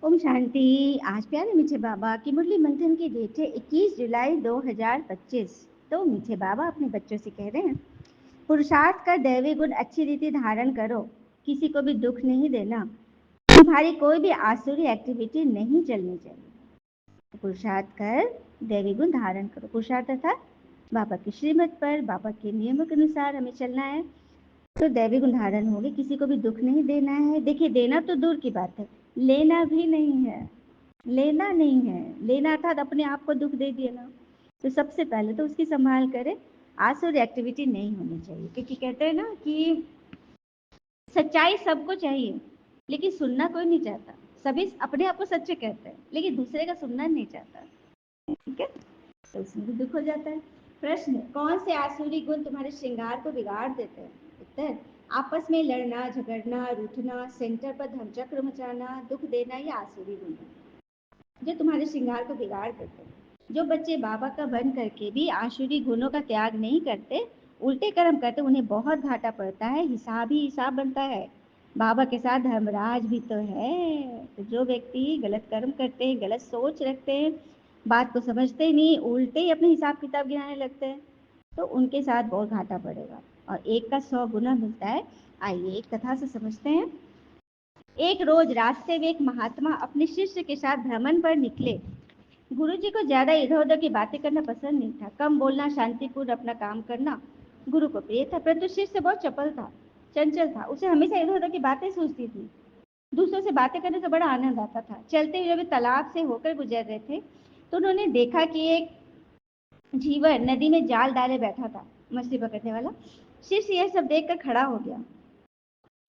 ओम शांति। आज प्यारे मीठे बाबा की मुरली मंथन की डेट है 21 जुलाई 2025। तो मीठे बाबा अपने बच्चों से कह रहे हैं, पुरुषार्थ कर दैवी गुण अच्छी रीति धारण करो, किसी को भी दुख नहीं देना, तुम्हारी कोई भी आसुरी एक्टिविटी नहीं चलनी चाहिए। पुरुषार्थ कर दैवी गुण धारण करो। पुरुषार्थ था बाबा की श्रीमत पर, बाबा के नियमों के अनुसार हमें चलना है, तो दैवी गुण धारण होगी। किसी को भी दुख नहीं देना है। देखिए, देना तो दूर की बात है, लेना भी नहीं है। लेना नहीं है, लेना था तो अपने आप को दुख दे दिया ना। तो सबसे पहले तो उसकी संभाल करें। आसुर एक्टिविटी नहीं होनी चाहिए, क्योंकि कहते हैं ना कि सच्चाई सबको चाहिए, लेकिन सुनना कोई नहीं चाहता। सभी अपने आप को सच्चे कहते हैं, लेकिन दूसरे का सुनना नहीं चाहता। ठीक है, तो उसमें भी दुख हो जाता है। प्रश्न, कौन से आसुरी गुण तुम्हारे श्रृंगार को बिगाड़ देते हैं? उत्तर, आपस में लड़ना, झगड़ना, रूठना, सेंटर पर धमचक्र मचाना, दुख देना, ये आसुरी गुण है जो तुम्हारे श्रृंगार को बिगाड़ देते हैं। जो बच्चे बाबा का बन करके भी आसुरी गुणों का त्याग नहीं करते, उल्टे कर्म करते, उन्हें बहुत घाटा पड़ता है। हिसाब ही हिसाब बनता है। बाबा के साथ धर्मराज भी तो है। तो जो व्यक्ति गलत कर्म करते हैं, गलत सोच रखते हैं, बात को समझते नहीं, उल्टे ही अपने हिसाब किताब गिनाने लगते हैं, तो उनके साथ बहुत घाटा पड़ेगा और 1 का 100 गुना मिलता है। आइए एक कथा से समझते हैं। एक रोज रास्ते में एक महात्मा अपने शिष्य के साथ भ्रमण पर निकले। गुरुजी को ज्यादा इधर उधर की बातें करना पसंद नहीं था। कम बोलना, शांतिपूर्ण अपना काम करना गुरु को प्रिय था। परंतु शिष्य बहुत चपल था, चंचल था। उसे हमेशा इधर उधर की बातें सूझती थी। दूसरों से बातें करने से बड़ा आनंद आता था। चलते हुए जब तालाब से होकर गुजर रहे थे, तो उन्होंने देखा कि एक झीवर नदी में जाल डाले बैठा था, मछली पकड़ने वाला। शिष्य यह सब देखकर खड़ा हो गया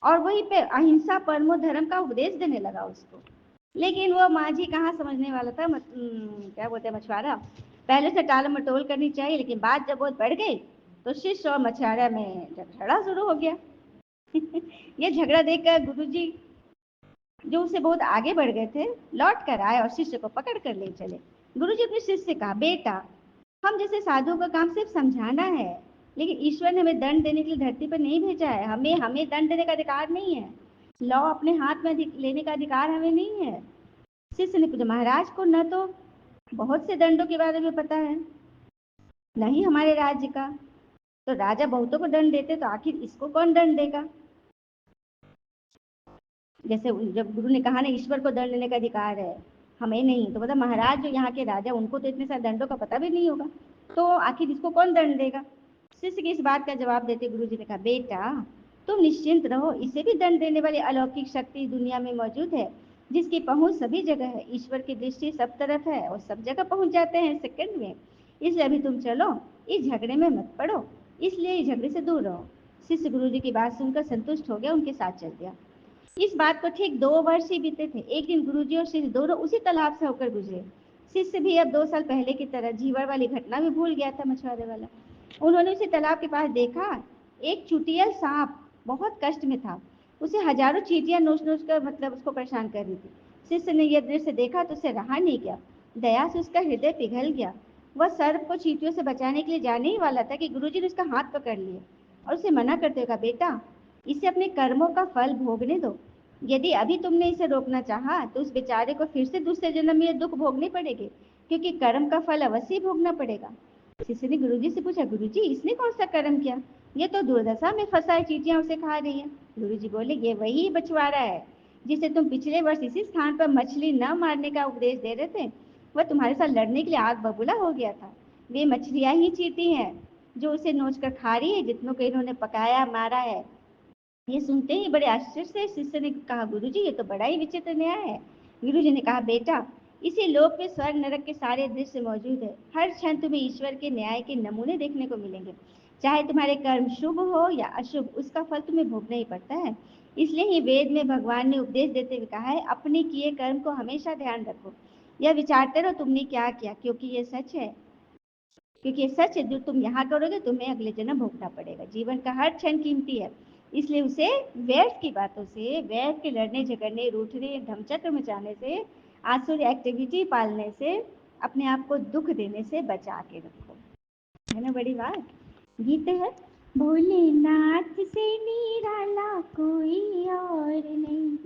और वहीं पे अहिंसा परमो धर्म का उपदेश देने लगा उसको। लेकिन वो माझी कहाँ समझने वाला था। क्या बोलते हैं, मछुआरा। पहले से टाल मटोल करनी चाहिए, लेकिन बात जब बहुत बढ़ गई तो शिष्य और मछुआरा में झगड़ा शुरू हो गया। ये झगड़ा देखकर गुरुजी, जो उससे बहुत आगे बढ़ गए थे, लौट कर आए और शिष्य को पकड़ कर ले चले। गुरुजी अपने शिष्य से कहा, बेटा, हम जैसे साधुओं का काम सिर्फ समझाना है, लेकिन ईश्वर ने हमें दंड देने के लिए धरती पर नहीं भेजा है। हमें हमें दंड देने का अधिकार नहीं है। लॉ अपने हाथ में लेने का अधिकार हमें नहीं है। शिष्य ने पूछा, महाराज को न तो बहुत से दंडों के बारे में पता है, नहीं हमारे राज्य का। तो राजा बहुतों को दंड देते, तो आखिर इसको कौन दंड देगा? जैसे जब गुरु ने कहा ना, ईश्वर को दंड देने का अधिकार है, हमें नहीं, तो मतलब महाराज जो यहाँ के राजा, उनको तो इतने सारे दंडों का पता भी नहीं होगा, तो आखिर इसको कौन दंड देगा? शिष्य की इस बात का जवाब देते गुरु जी ने कहा, बेटा, तुम निश्चिंत रहो, इसे भी दंड देने वाली अलौकिक शक्ति दुनिया में मौजूद है, जिसकी पहुंच सभी जगह है। ईश्वर की दृष्टि सब तरफ है और सब जगह पहुंच जाते हैं सेकंड में। इसलिए अभी तुम चलो, इस झगड़े में मत पड़ो, इसलिए इस झगड़े से दूर रहो। शिष्य गुरु जी की बात सुनकर संतुष्ट हो गया, उनके साथ चल दिया। इस बात को ठीक 2 वर्ष ही बीते थे। एक दिन गुरुजी और शिष्य दोनों उसी तालाब से होकर गुजरे। शिष्य भी अब 2 साल पहले की तरह झीवर वाली घटना भी भूल गया था, मछुआरे वाला। उन्होंने उसी तालाब के पास देखा, एक चुटियल सांप बहुत कष्ट में था। उसे हजारों चींटियां नोच नोच कर मतलब उसको परेशान कर रही थी। शिष्य ने यह दृश्य देखा तो उसे रहा नहीं गया। दया से उसका हृदय पिघल गया। वह सर्प को चींटियों से बचाने के लिए जाने ही वाला था कि गुरुजी ने उसका हाथ पकड़ लिया और उसे मना करते हुए कहा, बेटा, इसे अपने कर्मों का फल भोगने दो। यदि अभी तुमने इसे रोकना चाहा, तो उस बेचारे को फिर से दूसरे जन्म में दुख भोगने पड़ेंगे, क्योंकि कर्म का फल अवश्य भोगना पड़ेगा। शिष्य ने गुरुजी से पूछा, गुरुजी, इसने कौन सा कर्म किया? ये तो दुर्दशा में फंसा है, चींटियां उसे खा रही हैं। गुरुजी बोले, ये वही बछवाड़ा है जिसे तुम पिछले वर्ष इसी स्थान पर मछली न मारने का उपदेश दे रहे थे। वह तुम्हारे साथ लड़ने के लिए आग बबूला हो गया था। वे मछलियां ही चींटी हैं जो उसे नोच कर खा रही है, जितनों को इन्होंने पकाया मारा है। ये सुनते ही बड़े आश्चर्य से शिष्य ने कहा, गुरुजी, ये तो बड़ा ही विचित्र न्याय है। गुरुजी ने कहा, बेटा, इसी लोक में स्वर्ग नरक के सारे दृश्य मौजूद है। हर क्षण तुम्हें ईश्वर के न्याय के नमूने देखने को मिलेंगे। चाहे तुम्हारे कर्म शुभ हो या अशुभ, उसका फल तुम्हें भोगना ही पड़ता है। इसलिए ही वेद में भगवान ने उपदेश देते हुए कहा है, अपने किए कर्म को हमेशा ध्यान रखो। यह विचारते रहो तुमने क्या किया, क्योंकि ये सच है। क्योंकि ये सच है, जो तुम यहाँ करोगे तुम्हें अगले जन्म भोगना पड़ेगा। जीवन का हर क्षण कीमती है, इसलिए उसे व्यर्थ की बातों से, व्यर्थ के लड़ने झगड़ने, रूठने, धमचक्र मचाने से, आसुरी एक्टिविटी पालने से, अपने आप को दुख देने से बचा के रखो। है ना बड़ी बात। गीत है, भोलेनाथ से निराला कोई और नहीं,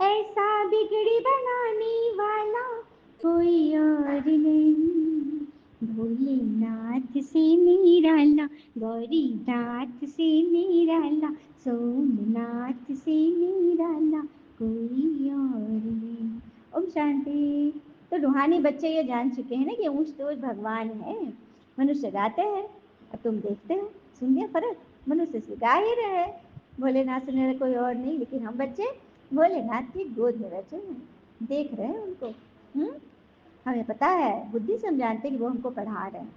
ऐसा बिगड़ी बनाने वाला कोई और नहीं, भोलेनाथ से निराला, गौरीनाथ से निराला, सोमनाथ से निराला कोई और नहीं। ओम शांति। तो रूहानी बच्चे ये जान चुके हैं ना कि ऊंच तो भगवान है। मनुष्य गाते हैं और तुम देखते हो, सुन लिया फर्क। मनुष्य से गा ही रहे हैं, भोलेनाथ से निराला कोई और नहीं, लेकिन हम बच्चे भोलेनाथ की गोद में बैठे हैं, देख रहे हैं उनको। हमें पता है, बुद्धि से हम जानते हैं कि वो हमको पढ़ा रहे हैं।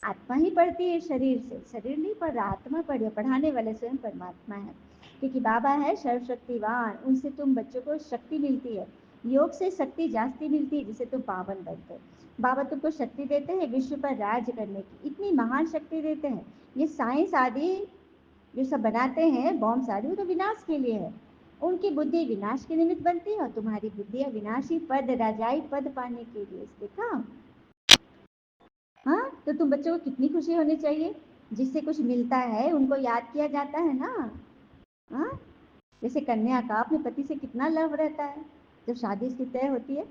आत्मा ही पढ़ती है शरीर से, शरीर नहीं पढ़ रहा, आत्मा पढ़ रही है। पढ़ाने वाले स्वयं परमात्मा है, क्योंकि बाबा है सर्वशक्तिवान। उनसे तुम बच्चों को शक्ति मिलती है, योग से शक्ति जास्ती मिलती है, जिससे तुम पावन बनते हो। बाबा तुमको शक्ति देते हैं विश्व पर राज करने की, इतनी महान शक्ति देते हैं। ये साइंस आदि जो सब बनाते हैं, बॉम्ब आदि, वो तो विनाश के लिए है। उनकी बुद्धि विनाश के निमित्त बनती है और तुम्हारी बुद्धि अविनाशी पद, राजाई पद पाने के लिए। देखा? हाँ, तो तुम बच्चों को कितनी खुशी होनी चाहिए, जिससे कुछ मिलता है उनको याद किया जाता है ना। हाँ, जैसे कन्या का अपने पति से कितना लव रहता है जब शादी इसकी तय होती है,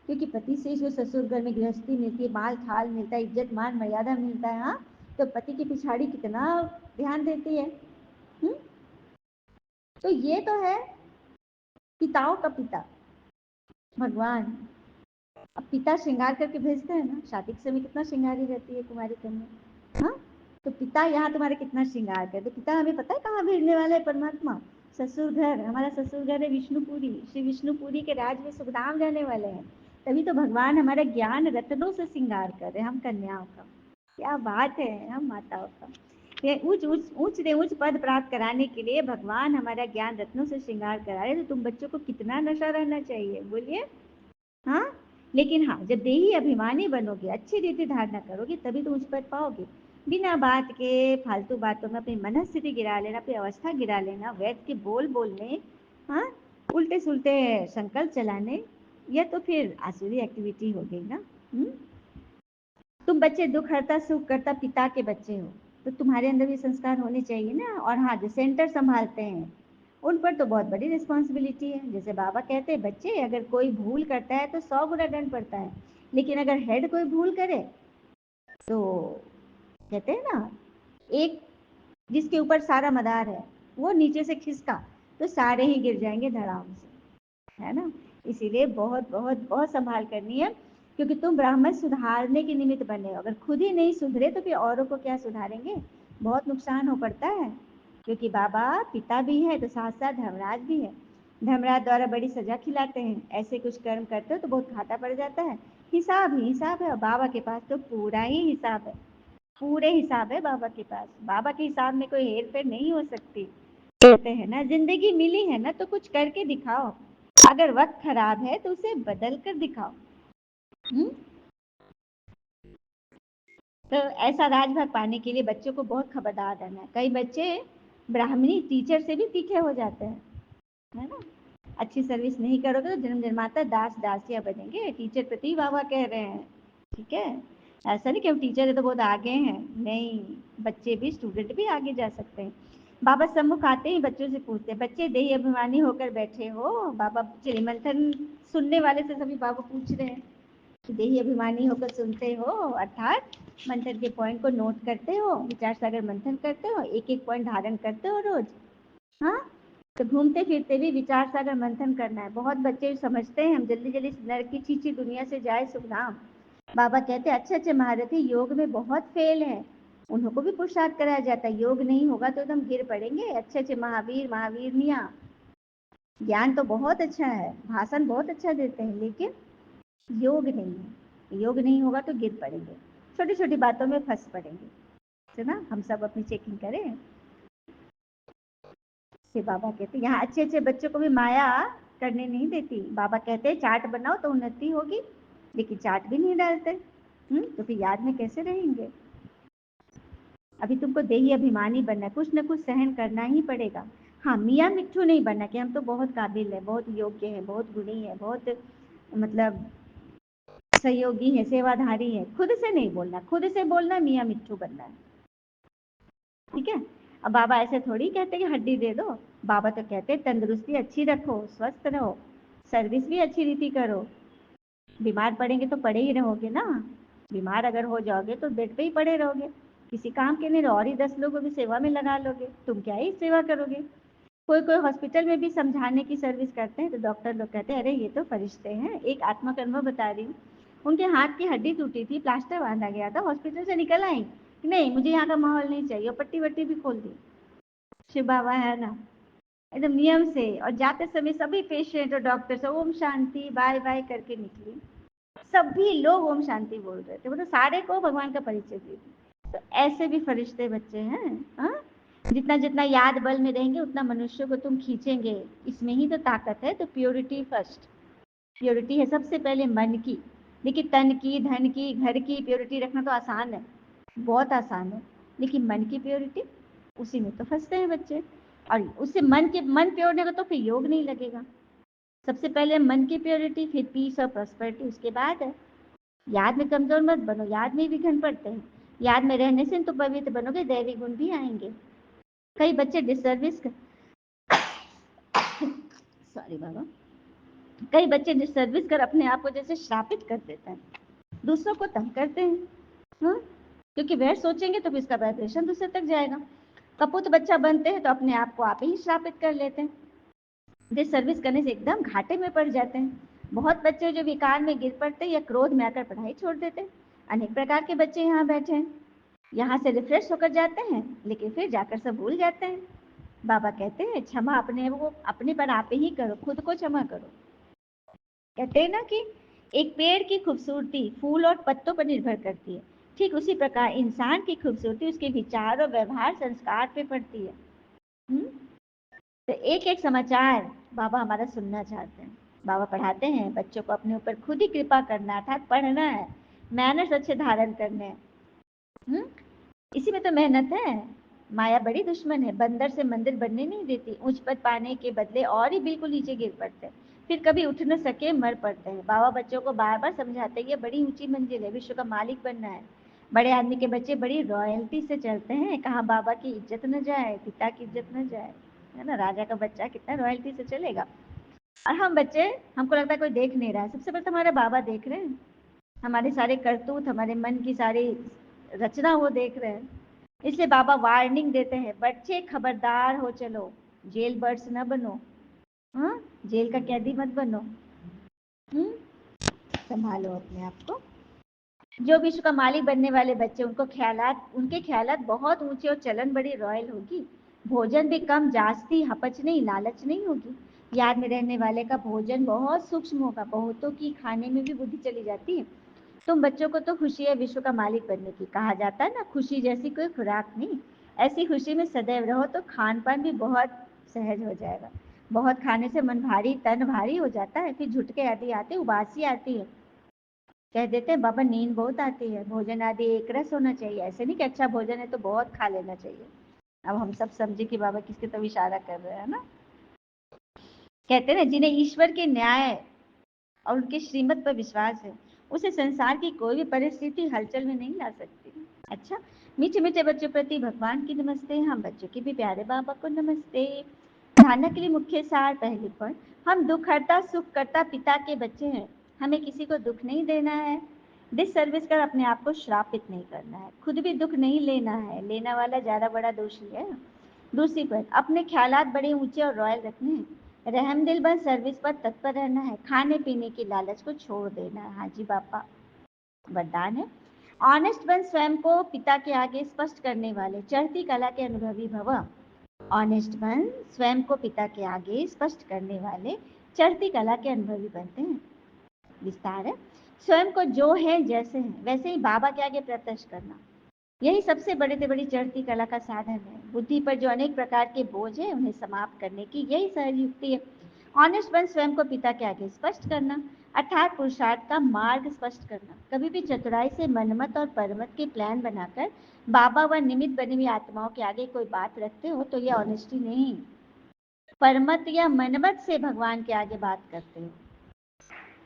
क्योंकि पति से जो ससुर घर में गृहस्थी मिलती है, माल थाल मिलता है, इज्जत मान मर्यादा मिलता है। हाँ, तो पति की पिछाड़ी कितना ध्यान देती है। तो ये तो है पिताओं का पिता भगवान। अब पिता श्रृंगार करके भेजते हैं ना, शादी के समय कितना श्रृंगारी रहती है कुमारी कन्या। हाँ, तो पिता यहाँ तुम्हारे कितना श्रृंगार करते। पिता हमें पता है कहाँ भेजने वाला है परमात्मा, ससुर घर। हमारा ससुर घर है विष्णुपुरी, श्री विष्णुपुरी के राज में सुखधाम जाने वाले हैं। तभी तो भगवान हमारा ज्ञान रत्नों से श्रृंगार कर रहे हैं, हम कन्याओं का। क्या बात है, हम माताओं का। ऊंच पद प्राप्त कराने के लिए भगवान हमारा ज्ञान रत्नों से श्रृंगार करा रहे। तो तुम बच्चों को कितना नशा रहना चाहिए, बोलिए। हाँ, लेकिन हाँ, जब देही अभिमानी बनोगे, अच्छी रीति धारणा करोगे, तभी तुम उच्च पद पाओगे। बिना बात के फालतू बातों में अपनी मनस्थिति गिरा लेना, अपनी अवस्था गिरा लेना, वैद के बोल बोलने, हाँ, उल्टे सुलटे संकल्प चलाने, यह तो फिर आसुरी एक्टिविटी हो गई ना। तुम बच्चे दुख हरता सुख करता पिता के बच्चे हो, तो तुम्हारे अंदर भी संस्कार होने चाहिए ना। और हाँ, जो सेंटर संभालते हैं उन पर तो बहुत बड़ी रिस्पॉन्सिबिलिटी है। जैसे बाबा कहते हैं, बच्चे अगर कोई भूल करता है तो 100 गुना दंड पड़ता है, लेकिन अगर हेड कोई भूल करे तो कहते हैं ना, एक जिसके ऊपर सारा मदार है वो नीचे से खिसका तो सारे ही गिर जाएंगे धड़ाम से, है ना। इसीलिए बहुत बहुत बहुत संभाल करनी है, क्योंकि तुम ब्राह्मण सुधारने के निमित्त बने हो। अगर खुद ही नहीं सुधरे तो फिर औरों को क्या सुधारेंगे, बहुत नुकसान हो पड़ता है। क्योंकि बाबा पिता भी है तो साथ साथ धर्मराज भी है। धर्मराज द्वारा बड़ी सजा खिलाते हैं, ऐसे कुछ कर्म करते हो तो बहुत घाटा पड़ जाता है। हिसाब ही हिसाब है, और बाबा के पास तो पूरा ही हिसाब है, पूरे हिसाब है बाबा के पास। बाबा के हिसाब में कोई हेर फेर नहीं हो सकती। कहते हैं ना, जिंदगी मिली है ना तो कुछ करके दिखाओ, अगर वक्त खराब है तो उसे बदल कर दिखाओ। तो ऐसा राजभाग पाने के लिए बच्चों को बहुत खबरदार रहना है। कई बच्चे ब्राह्मणी टीचर से भी तीखे हो जाते हैं, है ना। अच्छी सर्विस नहीं करोगे तो जन्म जन्मांतर दास दासिया बनेंगे, टीचर प्रति बाबा कह रहे हैं। ठीक है, ऐसा नहीं कि हम टीचर है तो बहुत आगे हैं, नहीं, बच्चे भी, स्टूडेंट भी आगे जा सकते हैं। बाबा सम्मुख आते ही बच्चों से पूछते हैं, बच्चे देही अभिमानी होकर बैठे हो। बाबा चलिए मंथन सुनने वाले से सभी बाबा पूछ रहे हैं, देही अभिमानी होकर सुनते हो, अर्थात मंथन के पॉइंट को नोट करते हो, विचार सागर मंथन करते हो, एक एक पॉइंट धारण करते हो रोज। हाँ, तो घूमते फिरते भी विचार सागर मंथन करना है। बहुत बच्चे समझते हैं हम जल्दी जल्दी नर की चीची दुनिया से जाए सुखधाम। बाबा कहते हैं अच्छे अच्छे महारथी योग में बहुत फेल है, उनको भी पुरुषार्थ कराया जाता है। योग नहीं होगा तो एकदम गिर पड़ेंगे। अच्छे अच्छे महावीर महावीरनिया, ज्ञान तो बहुत अच्छा है, भाषण बहुत अच्छा देते हैं, लेकिन योग नहीं है। योग नहीं होगा तो गिर पड़ेंगे, छोटी छोटी बातों में फंस पड़ेंगे। है ना, हम सब अपनी चेकिंग करें। फिर बाबा कहते यहाँ अच्छे अच्छे बच्चों को भी माया करने नहीं देती। बाबा कहते हैं चार्ट बनाओ तो उन्नति होगी, लेकिन चार्ट भी नहीं डालते, तो फिर याद में कैसे रहेंगे। अभी तुमको देही अभिमानी बनना है, कुछ न कुछ सहन करना ही पड़ेगा। हाँ, मियाँ मिट्ठू नहीं बनना कि हम तो बहुत काबिल है, बहुत योग्य है, बहुत गुणी है, बहुत मतलब सहयोगी है, सेवाधारी है। खुद से नहीं बोलना, खुद से बोलना मियाँ मिट्ठू बनना है। ठीक है, अब बाबा ऐसे थोड़ी कहते कि हड्डी दे दो, बाबा तो कहते तंदुरुस्ती अच्छी रखो, स्वस्थ रहो, सर्विस भी अच्छी रीति करो। बीमार पड़ेंगे तो पड़े ही रहोगे ना, बीमार अगर हो जाओगे तो बेड पे ही पड़े रहोगे, किसी काम के नहीं, और ही 10 लोगों की सेवा में लगा लोगे, तुम क्या ही सेवा करोगे। कोई कोई हॉस्पिटल में भी समझाने की सर्विस करते हैं तो डॉक्टर लोग कहते हैं अरे ये तो फरिश्ते हैं। एक आत्मा का अनुभव बता रही हूँ, उनके हाथ की हड्डी टूटी थी, प्लास्टर बांधा गया था, हॉस्पिटल से निकल आई कि नहीं मुझे यहाँ का माहौल नहीं चाहिए, पट्टी वट्टी भी खोल दी। शिव बाबा है ना, एकदम नियम से, और जाते समय सभी पेशेंट और डॉक्टर से ओम शांति बाय बाय करके निकली। सभी लोग ओम शांति बोल रहे थे, मतलब सारे को भगवान का परिचय दी थी। तो ऐसे भी फरिश्ते बच्चे हैं। हाँ, जितना जितना याद बल में रहेंगे उतना मनुष्य को तुम खींचेंगे, इसमें ही तो ताकत है। तो प्योरिटी फर्स्ट, प्योरिटी है सबसे पहले मन की। देखिए तन की, धन की, घर की प्योरिटी रखना तो आसान है, बहुत आसान है, लेकिन मन की प्योरिटी, उसी में तो फंसते हैं बच्चे। और उससे मन प्योर नहीं होगा तो फिर योग नहीं लगेगा। सबसे पहले मन की प्योरिटी, फिर पीस और प्रॉस्पेरिटी उसके बाद है। याद में कमजोर मत बनो, याद में विघ्न पड़ते हैं, याद में रहने से तो पवित्र बनोगे, दैवी गुण भी आएंगे। कई बच्चे डिसर्विस सॉरी बाबा, कई बच्चे डिसर्विस कर अपने आप को जैसे श्रापित कर देते हैं, दूसरों को तंग करते हैं। हाँ, क्योंकि वह सोचेंगे तो फिर इसका वाइब्रेशन दूसरे तक जाएगा। कपूत बच्चा बनते हैं तो अपने आप को आप ही श्रापित कर लेते हैं, डिसर्विस करने से एकदम घाटे में पड़ जाते हैं। बहुत बच्चे जो विकार में गिर पड़ते हैं या क्रोध में आकर पढ़ाई छोड़ देते हैं। अनेक प्रकार के बच्चे यहाँ बैठे हैं, यहाँ से रिफ्रेश होकर जाते हैं लेकिन फिर जाकर सब भूल जाते हैं। बाबा कहते हैं क्षमा अपने पर आप ही करो, खुद को क्षमा करो। कहते हैं ना कि एक पेड़ की खूबसूरती फूल और पत्तों पर निर्भर करती है, ठीक उसी प्रकार इंसान की खूबसूरती उसके विचार और व्यवहार संस्कार पे पड़ती है। तो एक एक समाचार बाबा हमारा सुनना चाहते हैं। बाबा पढ़ाते हैं बच्चों को अपने ऊपर खुद ही कृपा करना, अर्थात पढ़ना है, मैनर्स अच्छे धारण करने हैं। इसी में तो मेहनत है। माया बड़ी दुश्मन है, बंदर से मंदिर बनने नहीं देती, उच्च पद पाने के बदले और ही बिल्कुल नीचे गिर पड़ते हैं, फिर कभी उठ न सके मर पड़ते हैं। बाबा बच्चों को बार बार समझाते हैं ये बड़ी ऊंची मंजिल है, विश्व का मालिक बनना है। बड़े आदमी के बच्चे बड़ी रॉयल्टी से चलते हैं, कहाँ बाबा की इज्जत न जाए, पिता की इज्जत न जाए, है ना। राजा का बच्चा कितना रॉयल्टी से चलेगा, और हम बच्चे, हमको लगता है कोई देख नहीं रहा है। सबसे पहले तो हमारे बाबा देख रहे हैं, हमारे सारे करतूत, हमारे मन की सारी रचना वो देख रहे हैं। इसलिए बाबा वार्निंग देते हैं बच्चे खबरदार हो चलो, जेल बर्ड्स न बनो। हाँ, जेल का कैदी मत बनो। संभालो अपने आप को। जो विश्व का मालिक बनने वाले बच्चे, उनके ख्यालात बहुत ऊंचे और चलन बड़ी रॉयल होगी। भोजन भी कम जास्ती हपच नहीं, लालच नहीं होगी। याद में रहने वाले का भोजन बहुत सूक्ष्म होगा, बहुतों की खाने में भी बुद्धि चली जाती है। तुम बच्चों को तो खुशी है विश्व का मालिक बनने की, कहा जाता है ना, खुशी जैसी कोई खुराक नहीं। ऐसी खुशी में सदैव रहो तो खान पान भी बहुत सहज हो जाएगा। बहुत खाने से मन भारी, तन भारी हो जाता है, फिर झुटके आदि आते, उबासी आती है। कह देते हैं बाबा नींद बहुत आती है, भोजन आदि एक रस होना चाहिए। ऐसे नहीं कि अच्छा भोजन है तो बहुत खा लेना चाहिए। अब हम सब समझे कि बाबा किसके तरफ इशारा कर रहे हैं ना। कहते हैं ना जिन्हें ईश्वर के न्याय और उनके श्रीमत पर विश्वास है, उसे संसार की कोई भी परिस्थिति हलचल में नहीं ला सकती। अच्छा, मीठे मीठे बच्चों प्रति भगवान की नमस्ते, हम बच्चों के भी प्यारे बाबा को नमस्ते। धारणा के लिए मुख्य सार, पहली पॉइंट, हम दुख हरता सुख करता पिता के बच्चे हैं, हमें किसी को दुख नहीं देना है, डिसर्विस कर अपने आप को श्रापित नहीं करना है, खुद भी दुख नहीं लेना है, लेना वाला ज्यादा बड़ा दोषी है। दूसरी पॉइंट, अपने ख्यालात बड़े ऊंचे और रॉयल रखने हैं, रहमदिल बन सर्विस पर तत्पर रहना है, खाने पीने की लालच को छोड़ देना है। हाँ जी बापा, वरदान है। ऑनेस्ट बन स्वयं को पिता के आगे स्पष्ट करने वाले, चढ़ती कला के अनुभवी भव। ऑनेस्ट बन स्वयं को पिता के आगे स्पष्ट करने वाले चढ़ती कला के अनुभवी बनते हैं। विस्तार है, स्वयं को जो है जैसे है वैसे ही बाबा के आगे प्रत्यक्ष करना, यही सबसे बड़े से बड़ी चढ़ती कला का साधन है। बुद्धि पर जो अनेक प्रकार के बोझ है उन्हें समाप्त करने की यही सहज युक्ति है। ऑनेस्ट बन स्वयं को पिता के आगे स्पष्ट करना, अर्थात पुरुषार्थ का मार्ग स्पष्ट करना। कभी भी चतुराई से मनमत और परमत के प्लान बनाकर बाबा व निमित्त बनी हुई आत्माओं के आगे कोई बात रखते हो तो यह ऑनेस्टी नहीं। परमत या मनमत से भगवान के आगे बात करते हो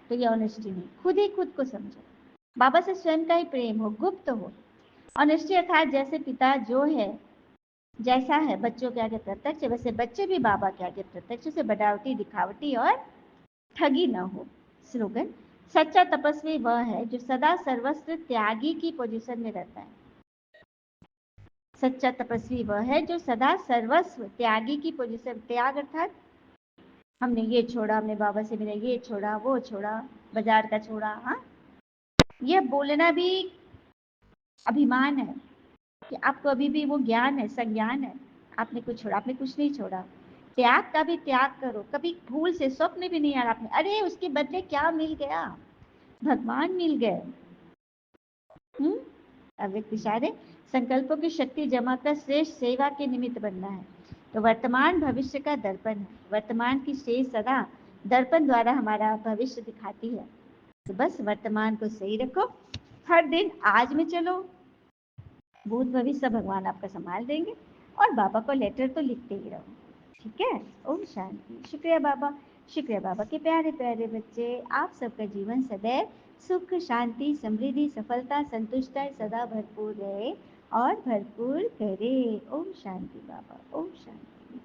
तो यह ऑनेस्टी नहीं। खुद ही खुद को समझो, बाबा से स्वयं का ही प्रेम हो, गुप्त हो। ऑनेस्टी अर्थात जैसे पिता जो है, जैसा है बच्चों के आगे प्रत्यक्ष, वैसे बच्चे भी बाबा के आगे प्रत्यक्ष से बनावटी, दिखावटी और ठगी न हो। स्लोगन, सच्चा तपस्वी वह है जो सदा सर्वस्व त्यागी की पोजीशन में रहता है। सच्चा तपस्वी वह है जो सदा सर्वस्व त्यागी की पोजीशन, त्याग अर्थात हमने ये छोड़ा, हमने बाबा से मिला, ये छोड़ा, वो छोड़ा, बाजार का छोड़ा। हाँ, यह बोलना भी अभिमान है कि आपको अभी भी वो ज्ञान है, संज्ञान है, आपने कुछ छोड़ा, आपने कुछ नहीं छोड़ा। त्याग का भी त्याग करो, कभी भूल से स्वप्न भी नहीं आया आपने, अरे उसके बदले क्या मिल गया, भगवान मिल गए। अव्यक्त इशारे, संकल्पों की शक्ति जमा कर श्रेष्ठ सेवा के निमित्त बनना है। तो वर्तमान भविष्य का दर्पण है, वर्तमान की शेष सदा दर्पण द्वारा हमारा भविष्य दिखाती है। तो बस वर्तमान को सही रखो, हर दिन आज में चलो, भूत भविष्य भगवान आपका संभाल देंगे, और बाबा को लेटर तो लिखते ही रहो। ठीक है। ओम शांति। शुक्रिया बाबा, शुक्रिया बाबा के प्यारे प्यारे बच्चे। आप सबका जीवन सदैव सुख शांति समृद्धि सफलता संतुष्टि सदा भरपूर रहे और भरपूर करे। ओम शांति बाबा, ओम शांति।